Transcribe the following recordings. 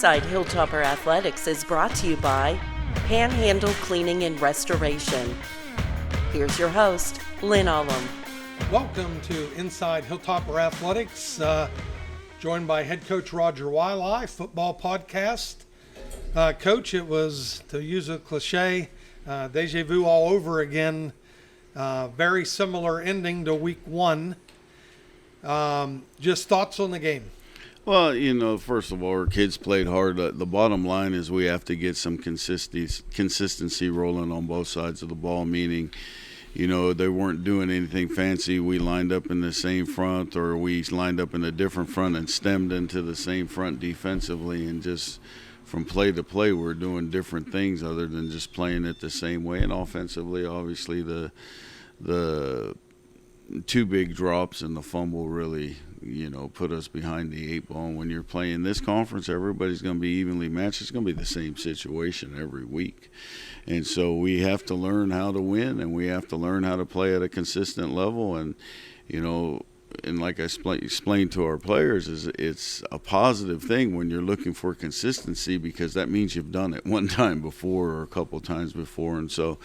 Inside Hilltopper Athletics is brought to you by Panhandle Cleaning and Restoration. Here's your host, Lynn Ullum. Welcome to Inside Hilltopper Athletics, joined by head coach Roger Wiley, football podcast. Coach, it was, to use a cliche, deja vu all over again. Very similar ending to week one. Just thoughts on the game? Well, first of all, our kids played hard. The bottom line is we have to get some consistency rolling on both sides of the ball, meaning, they weren't doing anything fancy. We lined up in the same front, or we lined up in a different front and stemmed into the same front defensively, and just from play to play, we're doing different things other than just playing it the same way. And offensively, obviously, the two big drops and the fumble really, put us behind the eight ball. And when you're playing this conference, everybody's going to be evenly matched. It's going to be the same situation every week. And so we have to learn how to win, and we have to learn how to play at a consistent level. And, and like I explained to our players, is it's a positive thing when you're looking for consistency, because that means you've done it one time before or a couple times before. And so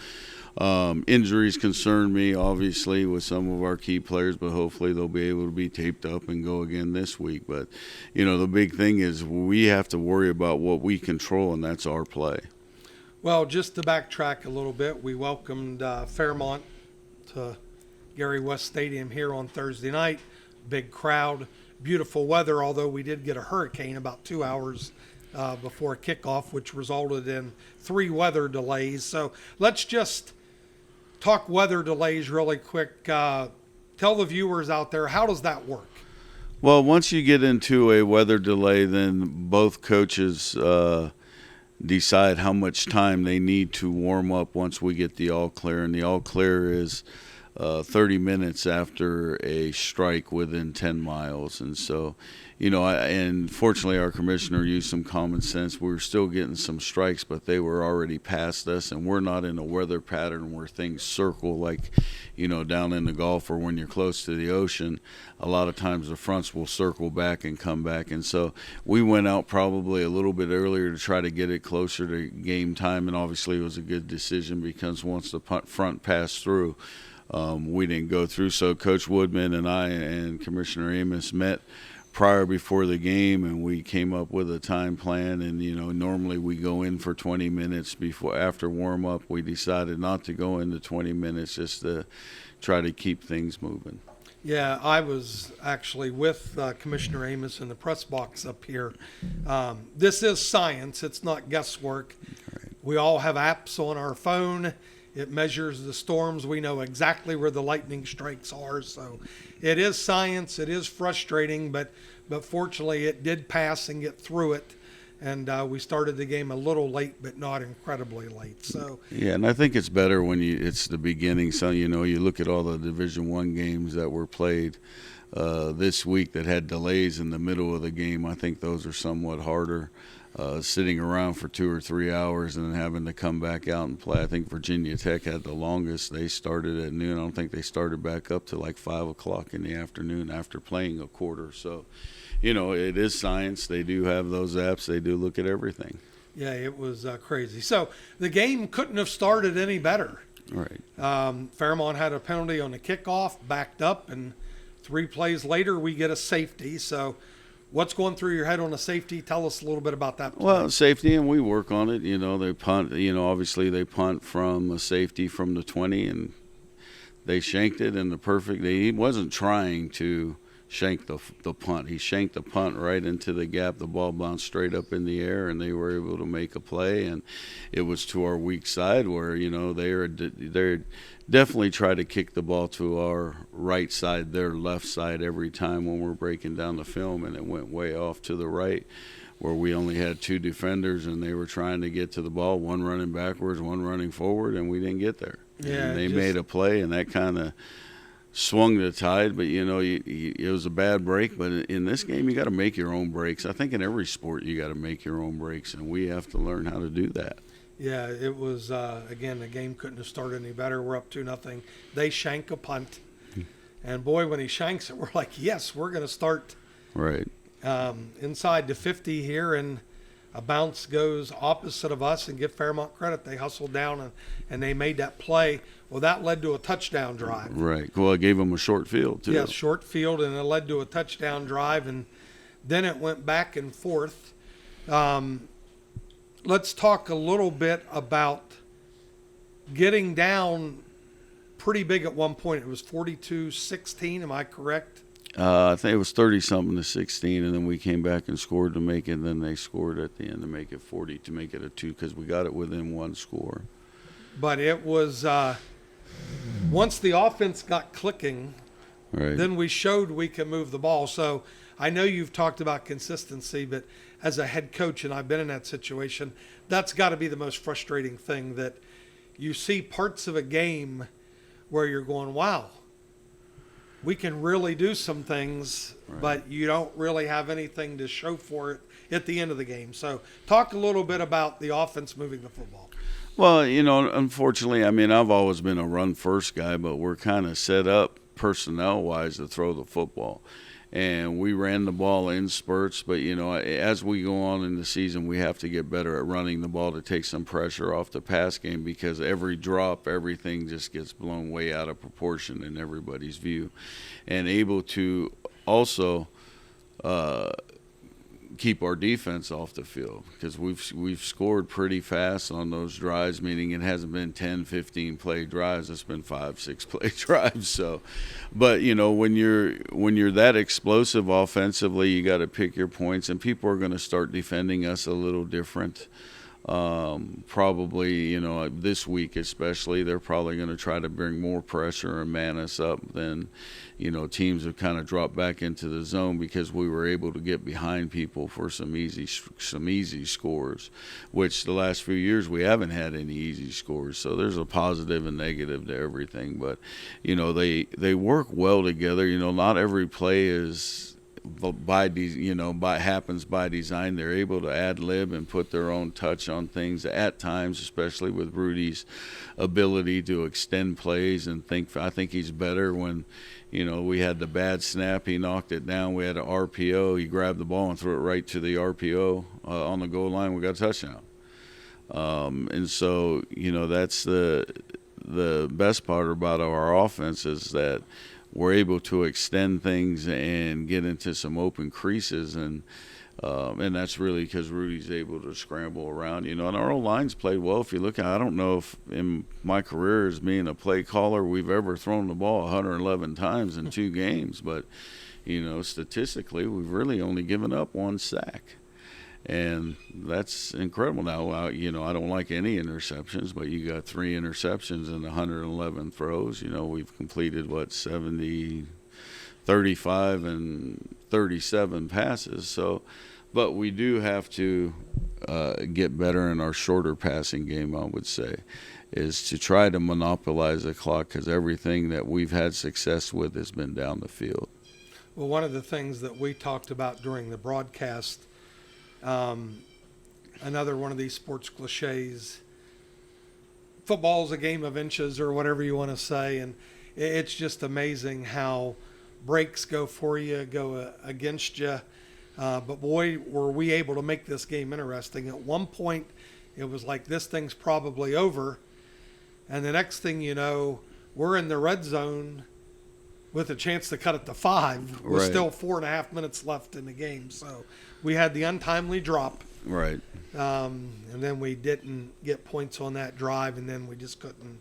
injuries concern me, obviously, with some of our key players, but hopefully they'll be able to be taped up and go again this week. But, the big thing is we have to worry about what we control, and that's our play. Well, just to backtrack a little bit, we welcomed Fairmont to Gary West Stadium here on Thursday night. Big crowd, beautiful weather, although we did get a hurricane about 2 hours before kickoff, which resulted in 3 weather delays. So let's just talk weather delays really quick. Tell the viewers out there, how does that work? Well, once you get into a weather delay, then both coaches decide how much time they need to warm up once we get the all clear. And the all clear is 30 minutes after a strike within 10 miles. And so, and fortunately our commissioner used some common sense. We were still getting some strikes, but they were already past us, and we're not in a weather pattern where things circle like, down in the Gulf or when you're close to the ocean. A lot of times the fronts will circle back and come back. And so we went out probably a little bit earlier to try to get it closer to game time, and obviously it was a good decision because once the front passed through, we didn't go through. So Coach Woodman and I and Commissioner Amos met before the game, and we came up with a time plan. And normally we go in for 20 minutes after warm up. We decided not to go into 20 minutes, just to try to keep things moving. Yeah, I was actually with Commissioner Amos in the press box up here. This is science. It's not guesswork. Right. We all have apps on our phone. It measures the storms. We know exactly where the lightning strikes are. So it is science. It is frustrating, but fortunately it did pass and get through it. And we started the game a little late, but not incredibly late. So yeah, and I think it's better when it's the beginning. So you look at all the Division I games that were played this week that had delays in the middle of the game. I think those are somewhat harder. Sitting around for 2 or 3 hours and then having to come back out and play. I think Virginia Tech had the longest. They started at noon. I don't think they started back up to like 5 o'clock in the afternoon after playing a quarter. So, it is science. They do have those apps. They do look at everything. Yeah, it was crazy. So the game couldn't have started any better. Right. Fairmont had a penalty on the kickoff, backed up, and 3 plays later we get a safety. So what's going through your head on a safety? Tell us a little bit about that play. Well, safety, and we work on it. They punt. Obviously they punt from a safety from the 20, and they shanked it in the perfect. He wasn't trying to shank the punt. He shanked the punt right into the gap. The ball bounced straight up in the air, and they were able to make a play. And it was to our weak side where they're definitely try to kick the ball to our right side, their left side every time when we're breaking down the film, and it went way off to the right where we only had 2 defenders, and they were trying to get to the ball, one running backwards, one running forward, and we didn't get there. Yeah, and they made a play, and that kind of swung the tide. But it was a bad break. But in this game, you got to make your own breaks. I think in every sport you got to make your own breaks, and we have to learn how to do that. Yeah, it was again, the game couldn't have started any better. We're up 2-0. They shank a punt, and boy, when he shanks it, we're like, yes, we're going to start right inside the 50 here. And a bounce goes opposite of us, and give Fairmont credit. They hustled down and they made that play. Well, that led to a touchdown drive. Right. Well, I gave them a short field, too. Yeah, short field, and it led to a touchdown drive, and then it went back and forth. Let's talk a little bit about getting down pretty big at one point. It was 42-16, am I correct? I think it was 30-something to 16, and then we came back and scored to make it, and then they scored at the end to make it 40, to make it a 2, because we got it within one score. But it was once the offense got clicking, Right. then we showed we can move the ball. So I know you've talked about consistency, but as a head coach, and I've been in that situation, that's got to be the most frustrating thing, that you see parts of a game where you're going, wow, we can really do some things, Right. but you don't really have anything to show for it at the end of the game. So talk a little bit about the offense moving the football. Well, unfortunately, I mean, I've always been a run-first guy, but we're kind of set up personnel-wise to throw the football. And we ran the ball in spurts, but, as we go on in the season, we have to get better at running the ball to take some pressure off the pass game, because every drop, everything just gets blown way out of proportion in everybody's view. And able to also keep our defense off the field, because we've scored pretty fast on those drives, meaning it hasn't been 10, 15 play drives, it's been 5, 6 play drives. So, but when you're that explosive offensively, you got to pick your points, and people are going to start defending us a little different. Probably, this week especially, they're probably going to try to bring more pressure and man us up than, teams have kind of dropped back into the zone, because we were able to get behind people for some easy scores, which the last few years we haven't had any easy scores. So there's a positive and negative to everything, but, they work well together. Not every play is happens by design. They're able to ad lib and put their own touch on things at times, especially with Rudy's ability to extend plays and I think he's better when, we had the bad snap, he knocked it down, we had an RPO, he grabbed the ball and threw it right to the RPO on the goal line, we got a touchdown. And so, that's the best part about our offense, is that we're able to extend things and get into some open creases, and that's really because Rudy's able to scramble around, and our O-line's played well. If you look at, I don't know if in my career as being a play caller, we've ever thrown the ball 111 times in 2 games, but, statistically, we've really only given up 1 sack. And that's incredible. Now, I don't like any interceptions, but you got 3 interceptions and 111 throws. We've completed, 70, 35, and 37 passes. So, but we do have to get better in our shorter passing game, I would say, is to try to monopolize the clock, because everything that we've had success with has been down the field. Well, one of the things that we talked about during the broadcast, another one of these sports cliches, football is a game of inches, or whatever you want to say, and it's just amazing how breaks go for you, go against you, but boy, were we able to make this game interesting. At one point, it was like, this thing's probably over, and the next thing you know, we're in the red zone with a chance to cut it to 5 with Right. still 4.5 minutes left in the game. So we had the untimely drop. Right. And then we didn't get points on that drive, and then we just couldn't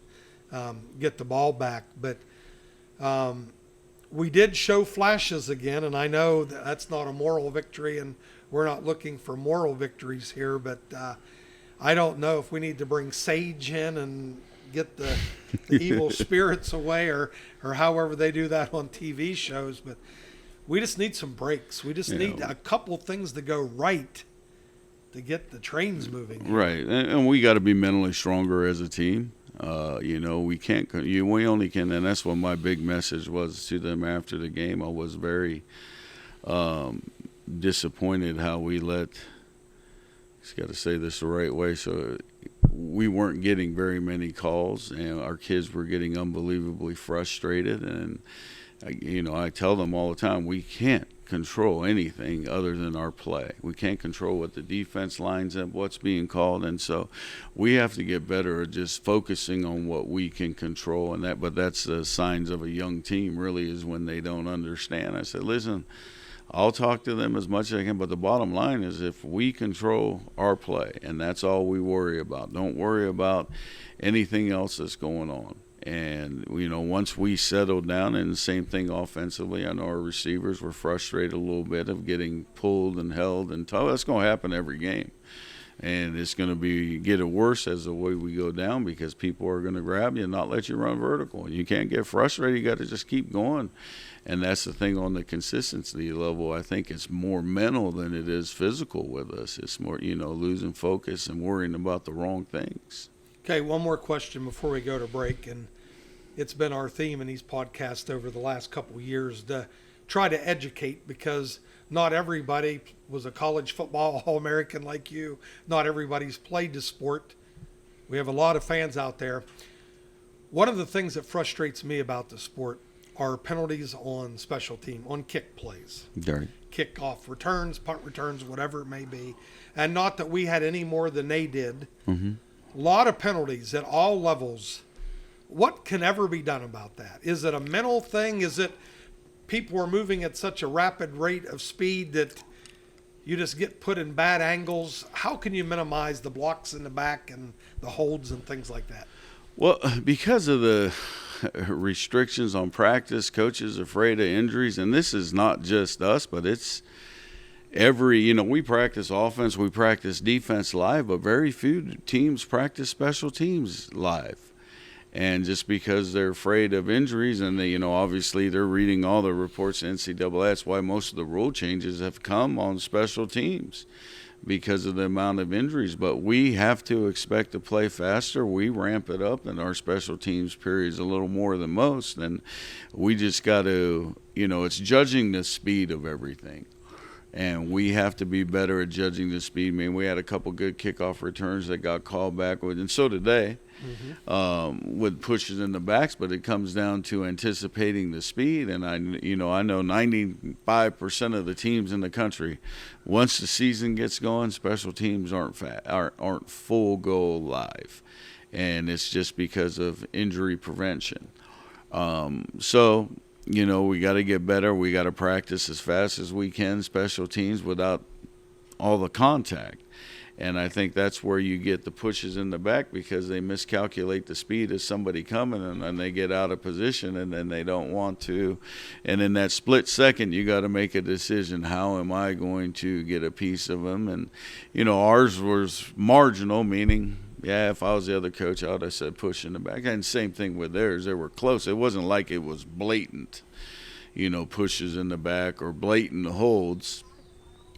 get the ball back. But we did show flashes again, and I know that that's not a moral victory, and we're not looking for moral victories here, but I don't know if we need to bring Sage in and get the evil spirits away, or however they do that on TV shows, but we just need some breaks. We just need a couple things to go right to get the trains moving. Right, and we got to be mentally stronger as a team. We can't. We only can, and that's what my big message was to them after the game. I was very disappointed how we let. Just got to say this the right way. So we weren't getting very many calls, and our kids were getting unbelievably frustrated, and I tell them all the time, we can't control anything other than our play. We can't control what the defense lines up, what's being called, and so we have to get better at just focusing on what we can control. But that's the signs of a young team, really, is when they don't understand. I said, listen, I'll talk to them as much as I can, but the bottom line is if we control our play, and that's all we worry about. Don't worry about anything else that's going on. And, once we settled down, and the same thing offensively, I know our receivers were frustrated a little bit of getting pulled and held and tough. That's going to happen every game. And it's going to get worse as the way we go down because people are going to grab you and not let you run vertical. You can't get frustrated. You got to just keep going. And that's the thing on the consistency level. I think it's more mental than it is physical with us. It's more, losing focus and worrying about the wrong things. Okay, one more question before we go to break, and it's been our theme in these podcasts over the last couple of years to try to educate, because not everybody was a college football All-American like you. Not everybody's played the sport. We have a lot of fans out there. One of the things that frustrates me about the sport are penalties on special team, on kick plays. Dirty. Kickoff returns, punt returns, whatever it may be. And not that we had any more than they did. Mm-hmm. A lot of penalties at all levels. What can ever be done about that? Is it a mental thing? Is it people are moving at such a rapid rate of speed that you just get put in bad angles? How can you minimize the blocks in the back and the holds and things like that? Well, because of the restrictions on practice, coaches are afraid of injuries, and this is not just us, but it's we practice offense, we practice defense live, but very few teams practice special teams live. And just because they're afraid of injuries, and they, obviously they're reading all the reports in NCAA, that's why most of the rule changes have come on special teams because of the amount of injuries. But we have to expect to play faster. We ramp it up in our special teams periods a little more than most, and we just got to, it's judging the speed of everything. And we have to be better at judging the speed. I mean, we had a couple good kickoff returns that got called back with, and so did they, with pushes in the backs. But it comes down to anticipating the speed. And I know 95% of the teams in the country, once the season gets going, special teams aren't full go live, and it's just because of injury prevention. We got to get better. We got to practice as fast as we can, special teams, without all the contact. And I think that's where you get the pushes in the back because they miscalculate the speed of somebody coming and they get out of position and then they don't want to. And in that split second, you got to make a decision. How am I going to get a piece of them? And, ours was marginal, meaning – if I was the other coach, I would have said push in the back. And same thing with theirs. They were close. It wasn't like it was blatant, pushes in the back or blatant holds.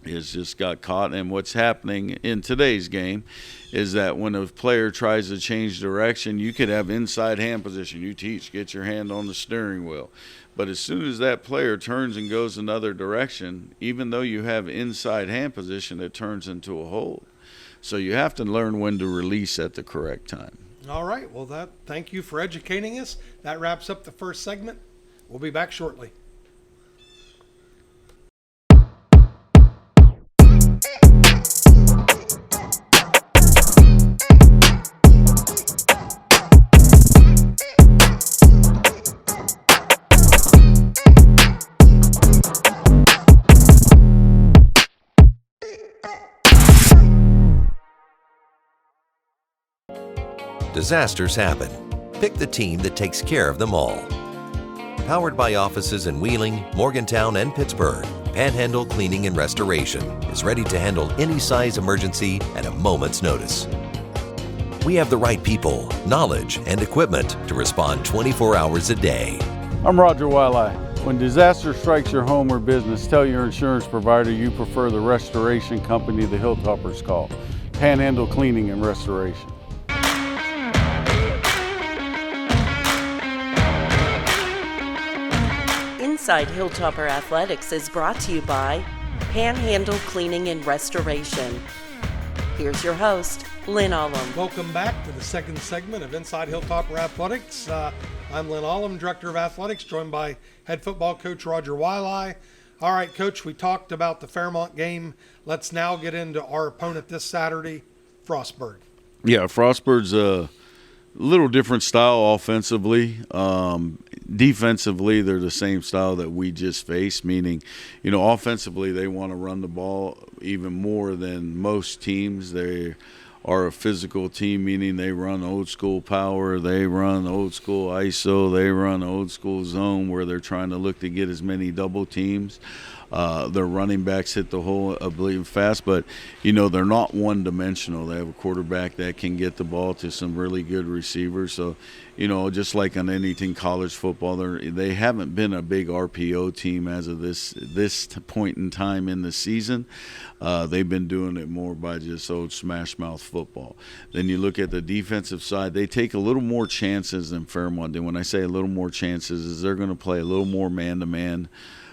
It's just got caught. And what's happening in today's game is that when a player tries to change direction, you could have inside hand position. You teach, get your hand on the steering wheel. But as soon as that player turns and goes another direction, even though you have inside hand position, it turns into a hold. So you have to learn when to release at the correct time. All right. Well, thank you for educating us. That wraps up the first segment. We'll be back shortly. Disasters happen. Pick the team that takes care of them all. Powered by offices in Wheeling, Morgantown, and Pittsburgh, Panhandle Cleaning and Restoration is ready to handle any size emergency at a moment's notice. We have the right people, knowledge, and equipment to respond 24 hours a day. I'm Roger Wiley. When disaster strikes your home or business, tell your insurance provider you prefer the restoration company the Hilltoppers call, Panhandle Cleaning and Restoration. Inside Hilltopper Athletics is brought to you by Panhandle Cleaning and Restoration. Here's your host, Lynn Ullum. Welcome back to the second segment of Inside Hilltopper Athletics. I'm Lynn Allum, Director of Athletics, joined by head football coach Roger Wiley. All right, Coach, we talked about the Fairmont game. Let's now get into our opponent this Saturday, Frostburg. Yeah, Frostburg's a little different style offensively. Defensively, they're the same style that we just faced, meaning, offensively they want to run the ball even more than most teams. They are a physical team, meaning they run old school power, they run old school ISO, they run old school zone where they're trying to look to get as many double teams. Their running backs hit the hole, I believe, fast, but, they're not one-dimensional. They have a quarterback that can get the ball to some really good receivers. So, just like on anything college football, they haven't been a big RPO team as of this point in time in the season. They've been doing it more by just old smash-mouth football. Then you look at the defensive side, they take a little more chances than Fairmont do. When I say a little more chances, is they're going to play a little more man-to-man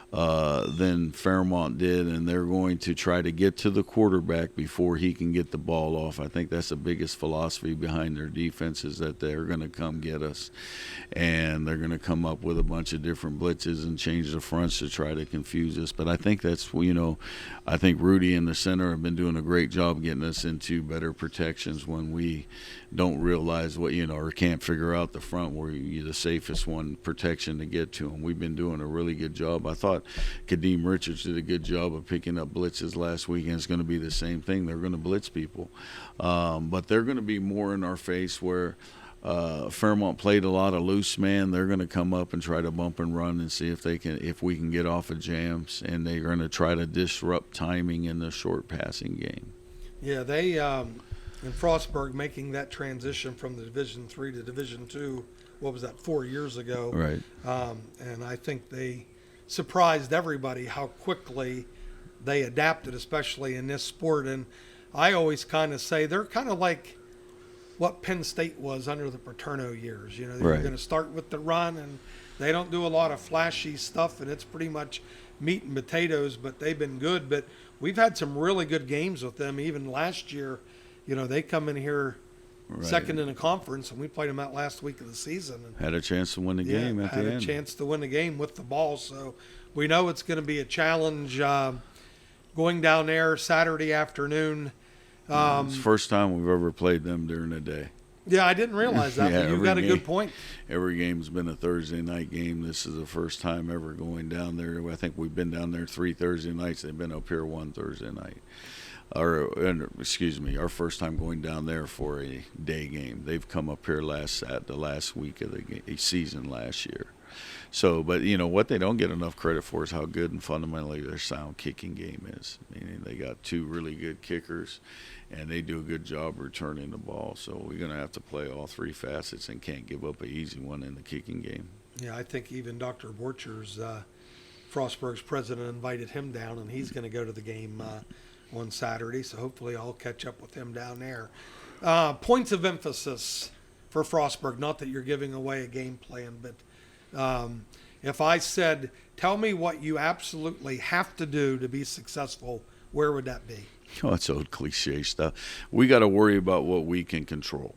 than Fairmont did, and they're going to try to get to the quarterback before he can get the ball off. I think that's the biggest philosophy behind their defense, is that they're going to come get us, and they're going to come up with a bunch of different blitzes and change the fronts to try to confuse us. But I think that's, I think Rudy and the center have been doing a great job getting us into better protections when we don't realize what, or can't figure out the front where you're the safest one protection to get to them. We've been doing a really good job. I thought Kadeem Richards did a good job of picking up blitzes last week, and it's going to be the same thing. They're going to blitz people. But they're going to be more in our face where Fairmont played a lot of loose man. They're going to come up and try to bump and run and see if we can get off of jams, and they're going to try to disrupt timing in the short passing game. Yeah, they in Frostburg making that transition from the Division III to Division II, 4 years ago? Right. And I think they surprised everybody how quickly they adapted, especially in this sport. And I always kind of say they're kind of like what Penn State was under the Paterno years. They're Right. going to start with the run, and they don't do a lot of flashy stuff, and it's pretty much meat and potatoes, but they've been good. But we've had some really good games with them. Even last year, they come in here Right. second in a conference, and we played them out last week of the season. And Had a chance to win the game at the end. had a chance to win the game with the ball. So we know it's going to be a challenge going down there Saturday afternoon. It's the first time we've ever played them during the day. Yeah, I didn't realize that, Yeah, but you've every got a game. good point. Every game's been a Thursday night game. This is the first time ever going down there. I think we've been down there 3 Thursday nights. They've been up here 1 Thursday night. Our first time going down there for a day game. They've come up here the last week of the season last year. So, but what they don't get enough credit for is how good and fundamentally their sound kicking game is. Meaning they got 2 really good kickers, and they do a good job returning the ball. So we're going to have to play all 3 facets and can't give up an easy one in the kicking game. Yeah, I think even Dr. Borchers, Frostburg's president, invited him down, and he's going to go to the game on Saturday. So hopefully I'll catch up with him down there. Points of emphasis for Frostburg, not that you're giving away a game plan, but if I said, tell me what you absolutely have to do to be successful, where would that be? Oh, it's old cliche stuff. We got to worry about what we can control,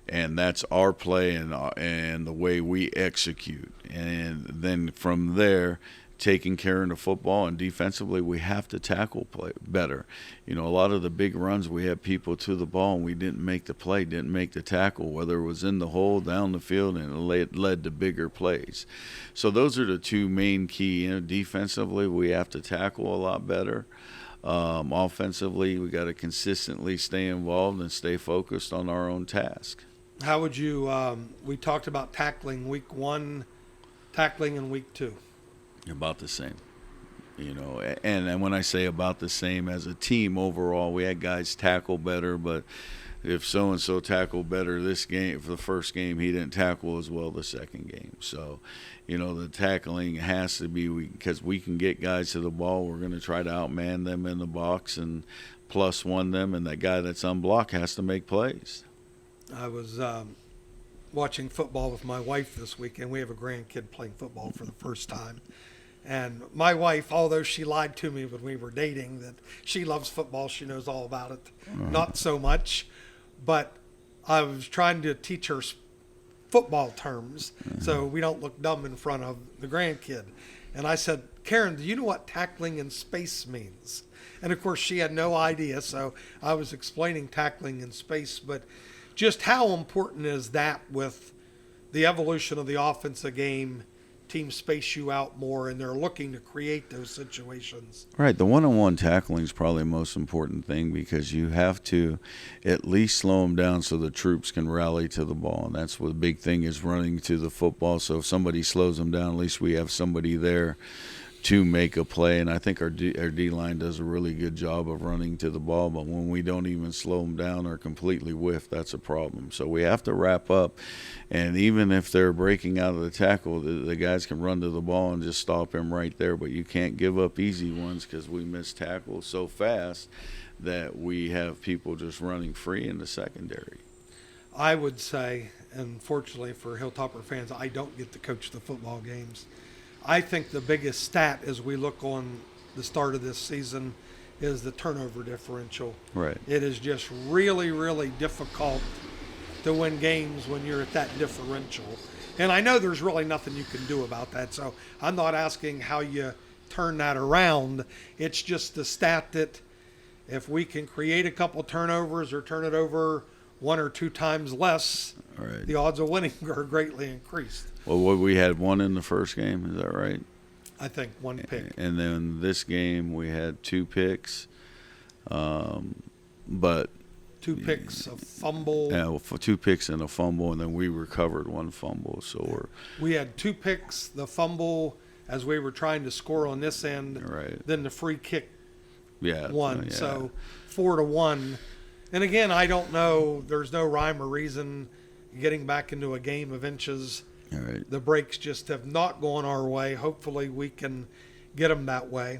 and that's our play and the way we execute. And then from there, taking care of the football, and defensively we have to tackle play better. A lot of the big runs we had people to the ball and we didn't make the play, didn't make the tackle, whether it was in the hole, down the field, and it led to bigger plays. So those are the 2 main key. Defensively we have to tackle a lot better. Offensively we got to consistently stay involved and stay focused on our own task. How would you, we talked about tackling week 1, tackling in week 2. About the same, and when I say about the same, as a team overall, we had guys tackle better, but if so-and-so tackled better this game, for the first game, he didn't tackle as well the second game. So, the tackling has to be, because we can get guys to the ball, we're going to try to outman them in the box and +1 them, and that guy that's unblocked has to make plays. I was watching football with my wife this weekend. We have a grandkid playing football for the first time. And my wife, although she lied to me when we were dating that she loves football, she knows all about it, not so much. But I was trying to teach her football terms, so we don't look dumb in front of the grandkid. And I said, Karen, do you know what tackling in space means? And of course, she had no idea, so I was explaining tackling in space. But just how important is that with the evolution of the offensive game? Teams space you out more, and they're looking to create those situations. Right. The one-on-one tackling is probably the most important thing, because you have to at least slow them down so the troops can rally to the ball. And that's what the big thing is, running to the football. So if somebody slows them down, at least we have somebody there to make a play. And I think our D-line does a really good job of running to the ball. But when we don't even slow them down or completely whiff, that's a problem. So we have to wrap up. And even if they're breaking out of the tackle, the guys can run to the ball and just stop him right there. But you can't give up easy ones, because we miss tackles so fast that we have people just running free in the secondary. I would say, and fortunately for Hilltopper fans, I don't get to coach the football games. I think the biggest stat as we look on the start of this season is the turnover differential. Right. It is just really, really difficult to win games when you're at that differential. And I know there's really nothing you can do about that, so I'm not asking how you turn that around. It's just the stat that if we can create a couple turnovers or turn it over one or two times less, Right. the odds of winning are greatly increased. Well, we had one in the first game, is that right? I think one pick. And then this game we had 2 picks, but 2 picks, a fumble. yeah, 2 picks and a fumble, and then we recovered 1 fumble. So We had 2 picks, the fumble as we were trying to score on this end, Right. then the free kick yeah, won. yeah. So 4-1. And again, I don't know. There's no rhyme or reason getting back into a game of inches. All right. The breaks just have not gone our way. Hopefully we can get them that way.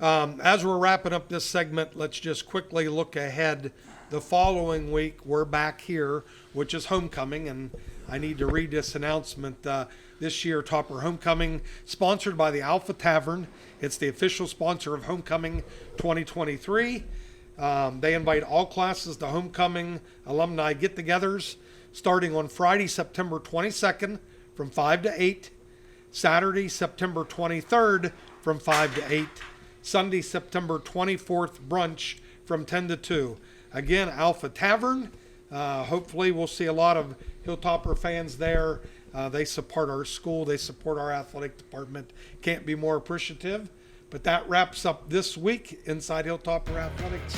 As we're wrapping up this segment, let's just quickly look ahead. The following week, we're back here, which is homecoming, and I need to read this announcement. This year, Topper Homecoming, sponsored by the Alpha Tavern. It's the official sponsor of Homecoming 2023. They invite all classes to Homecoming alumni get-togethers starting on Friday, September 22nd from 5 to 8, Saturday, September 23rd from 5 to 8, Sunday, September 24th brunch from 10 to 2. Again, Alpha Tavern. Hopefully we'll see a lot of Hilltopper fans there. They support our school. They support our athletic department. Can't be more appreciative. But that wraps up this week inside Hilltopper Athletics.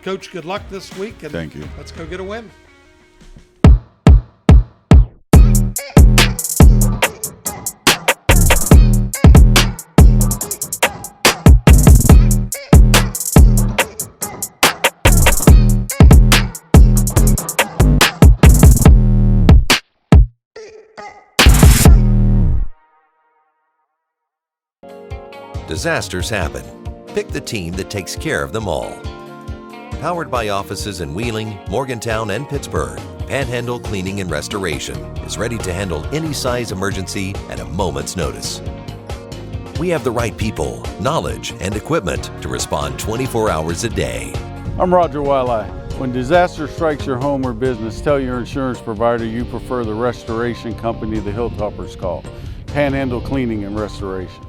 Coach, good luck this week. And Thank you. Let's go get a win. Disasters happen. Pick the team that takes care of them all. Powered by offices in Wheeling, Morgantown, and Pittsburgh, Panhandle Cleaning and Restoration is ready to handle any size emergency at a moment's notice. We have the right people, knowledge, and equipment to respond 24 hours a day. I'm Roger Wiley. When disaster strikes your home or business, tell your insurance provider you prefer the restoration company the Hilltoppers call, Panhandle Cleaning and Restoration.